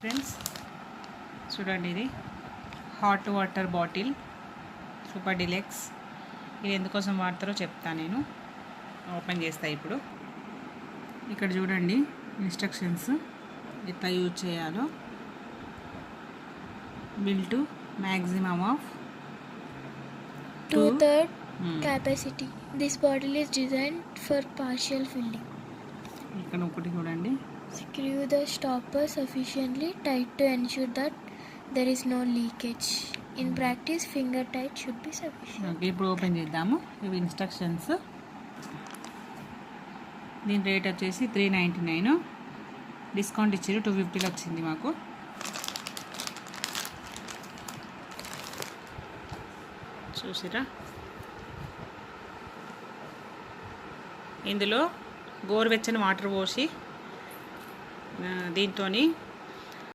Friends చూడండి, ఇది hot water bottle super deluxe. ఇది ఎందుకోసం వాడతారో చెప్తాను. నేను ఓపెన్ చేస్తా ఇప్పుడు. ఇక్కడ చూడండి ఇన్స్ట్రక్షన్స్ ఎట్లా యూజ్ చేయాలో. Bill to maximum of 2/3 capacity. This bottle is designed for partial filling. ఇక్కడ ఒకటి చూడండి. Screw the stopper sufficiently tight to ensure that there is no leakage. In practice, finger tight should be sufficient. Okay, ఇప్పుడు open చేద్దాము. ఇవి instructions. దీని rate వచ్చేసి 399. Discount ఇచ్చారు, 250లో వచ్చింది మాకు. చూసిరా, ఇందులో గోరువెచ్చని వాటర్ పోసి దీంతో